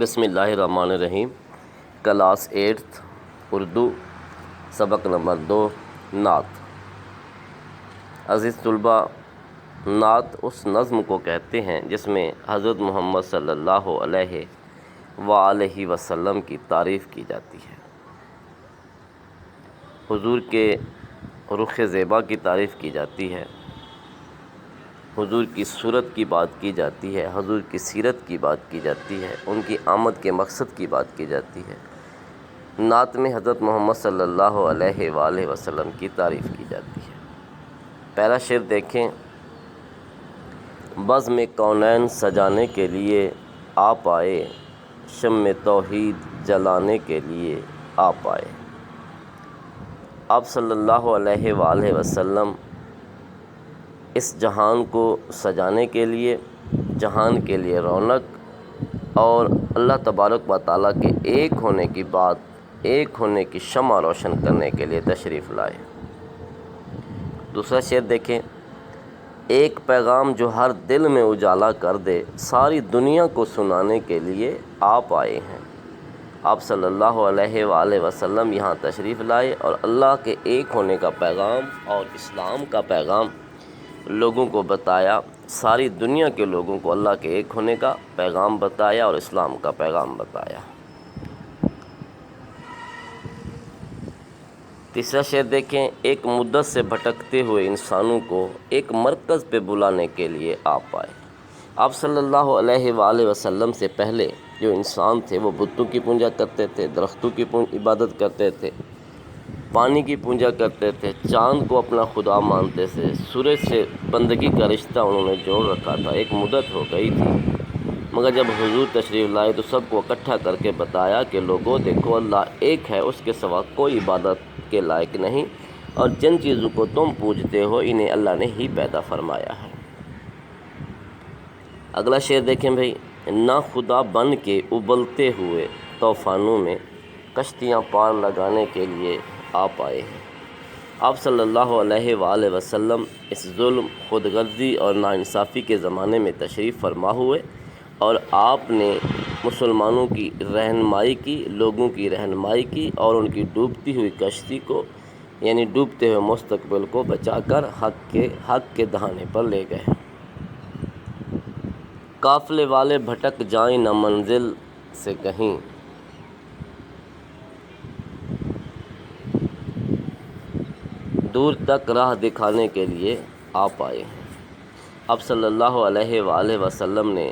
بسم اللہ الرحمن الرحیم۔ کلاس 8 اردو، سبق نمبر 2، نعت۔ عزیز طلباء، نعت اس نظم کو کہتے ہیں جس میں حضرت محمد صلی اللہ علیہ وآلہ وسلم کی تعریف کی جاتی ہے، حضور کے رخ زیبا کی تعریف کی جاتی ہے، حضور کی صورت کی بات کی جاتی ہے، حضور کی سیرت کی بات کی جاتی ہے، ان کی آمد کے مقصد کی بات کی جاتی ہے۔ نعت میں حضرت محمد صلی اللہ علیہ وآلہ وسلم کی تعریف کی جاتی ہے۔ پہلا شعر دیکھیں۔ بزم کونین سجانے کے لیے آپ آئے، شمع توحید جلانے کے لیے آپ آئے۔ آپ صلی اللہ علیہ وآلہ وسلم اس جہان کو سجانے کے لیے، جہان کے لیے رونق اور اللہ تبارک و تعالیٰ کے ایک ہونے کی بات، ایک ہونے کی شمع روشن کرنے کے لیے تشریف لائے۔ دوسرا شعر دیکھیں۔ ایک پیغام جو ہر دل میں اجالا کر دے، ساری دنیا کو سنانے کے لیے آپ آئے ہیں۔ آپ صلی اللہ علیہ وآلہ وسلم یہاں تشریف لائے اور اللہ کے ایک ہونے کا پیغام اور اسلام کا پیغام لوگوں کو بتایا، ساری دنیا کے لوگوں کو اللہ کے ایک ہونے کا پیغام بتایا اور اسلام کا پیغام بتایا۔ تیسرا شعر دیکھیں۔ ایک مدت سے بھٹکتے ہوئے انسانوں کو ایک مرکز پہ بلانے کے لیے آپ آئے۔ آپ صلی اللہ علیہ وآلہ وسلم سے پہلے جو انسان تھے وہ بتوں کی پوجا کرتے تھے، درختوں کی عبادت کرتے تھے، پانی کی پوجا کرتے تھے، چاند کو اپنا خدا مانتے تھے، سورج سے بندگی کا رشتہ انہوں نے جوڑ رکھا تھا۔ ایک مدت ہو گئی تھی، مگر جب حضور تشریف لائے تو سب کو اکٹھا کر کے بتایا کہ لوگوں دیکھو، اللہ ایک ہے، اس کے سوا کوئی عبادت کے لائق نہیں، اور جن چیزوں کو تم پوجتے ہو انہیں اللہ نے ہی پیدا فرمایا ہے۔ اگلا شعر دیکھیں بھائی۔ نا خدا بن کے ابلتے ہوئے طوفانوں میں کشتیاں پار لگانے کے لیے آپ آئے ہیں۔ آپ صلی اللہ علیہ وآلہ وسلم اس ظلم، خود غرضی اور ناانصافی کے زمانے میں تشریف فرما ہوئے اور آپ نے مسلمانوں کی رہنمائی کی، لوگوں کی رہنمائی کی اور ان کی ڈوبتی ہوئی کشتی کو، یعنی ڈوبتے ہوئے مستقبل کو بچا کر حق کے دہانے پر لے گئے۔ قافلے والے بھٹک جائیں نہ منزل سے کہیں، دور تک راہ دکھانے کے لیے آپ آئے ہیں۔ آپ صلی اللہ علیہ وآلہ وسلم نے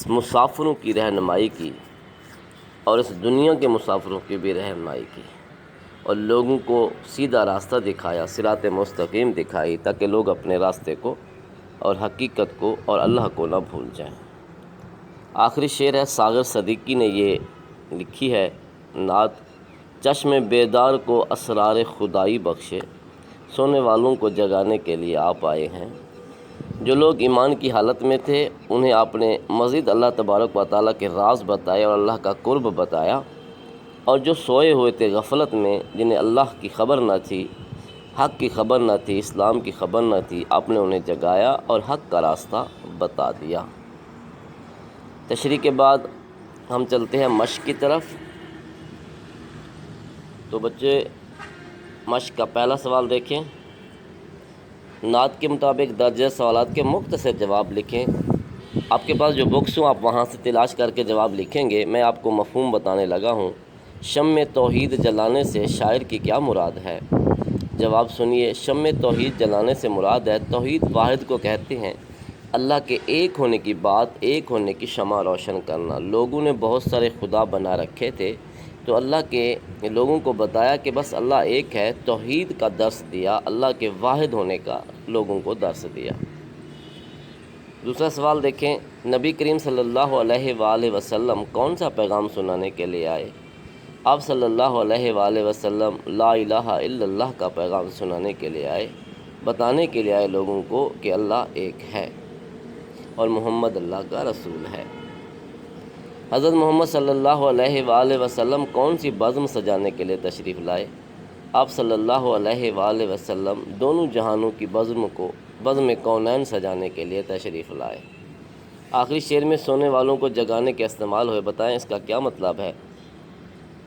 مسافروں کی رہنمائی کی اور اس دنیا کے مسافروں کی بھی رہنمائی کی اور لوگوں کو سیدھا راستہ دکھایا، صراط مستقیم دکھائی، تاکہ لوگ اپنے راستے کو اور حقیقت کو اور اللہ کو نہ بھول جائیں۔ آخری شعر ہے، ساغر صدیقی نے یہ لکھی ہے نعت۔ چشم بیدار کو اسرار خدائی بخشے، سونے والوں کو جگانے کے لیے آپ آئے ہیں۔ جو لوگ ایمان کی حالت میں تھے انہیں آپ نے مزید اللہ تبارک و تعالیٰ کے راز بتائے اور اللہ کا قرب بتایا، اور جو سوئے ہوئے تھے غفلت میں، جنہیں اللہ کی خبر نہ تھی، حق کی خبر نہ تھی، اسلام کی خبر نہ تھی، آپ نے انہیں جگایا اور حق کا راستہ بتا دیا۔ تشریح کے بعد ہم چلتے ہیں مشق کی طرف۔ تو بچے مشق کا پہلا سوال دیکھیں۔ نعت کے مطابق درجہ سوالات کے مختصر جواب لکھیں۔ آپ کے پاس جو بکس ہوں آپ وہاں سے تلاش کر کے جواب لکھیں گے۔ میں آپ کو مفہوم بتانے لگا ہوں۔ شمع توحید جلانے سے شاعر کی کیا مراد ہے؟ جواب سنیے۔ شمع توحید جلانے سے مراد ہے، توحید واحد کو کہتے ہیں، اللہ کے ایک ہونے کی بات، ایک ہونے کی شمع روشن کرنا۔ لوگوں نے بہت سارے خدا بنا رکھے تھے، تو اللہ کے لوگوں کو بتایا کہ بس اللہ ایک ہے، توحید کا درس دیا، اللہ کے واحد ہونے کا لوگوں کو درس دیا۔ دوسرا سوال دیکھیں۔ نبی کریم صلی اللہ علیہ وآلہ وسلم کون سا پیغام سنانے کے لیے آئے؟ آپ صلی اللہ علیہ وآلہ وسلم لا الہ الا اللہ کا پیغام سنانے کے لیے آئے، بتانے کے لیے آئے لوگوں کو کہ اللہ ایک ہے اور محمد اللہ کا رسول ہے۔ حضرت محمد صلی اللہ علیہ وآلہ وسلم کون سی بزم سجانے کے لیے تشریف لائے؟ آپ صلی اللہ علیہ وآلہ وسلم دونوں جہانوں کی بزم کونین سجانے کے لیے تشریف لائے۔ آخری شعر میں سونے والوں کو جگانے کے استعمال ہوئے، بتائیں اس کا کیا مطلب ہے؟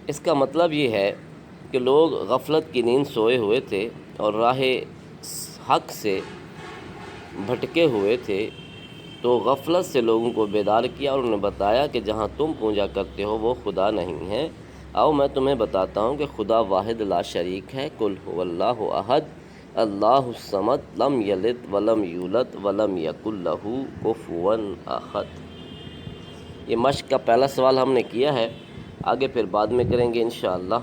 اس کا مطلب یہ ہے کہ لوگ غفلت کی نیند سوئے ہوئے تھے اور راہ حق سے بھٹکے ہوئے تھے، تو غفلت سے لوگوں کو بیدار کیا اور انہیں بتایا کہ جہاں تم پوجا کرتے ہو وہ خدا نہیں ہے۔ آؤ میں تمہیں بتاتا ہوں کہ خدا واحد لا شریک ہے۔ قل هو اللہ احد اللہ الصمد لم یلد ولم یولد ولم یکن لہ کفوا احد۔ یہ مشق کا پہلا سوال ہم نے کیا ہے، آگے پھر بعد میں کریں گے انشاءاللہ۔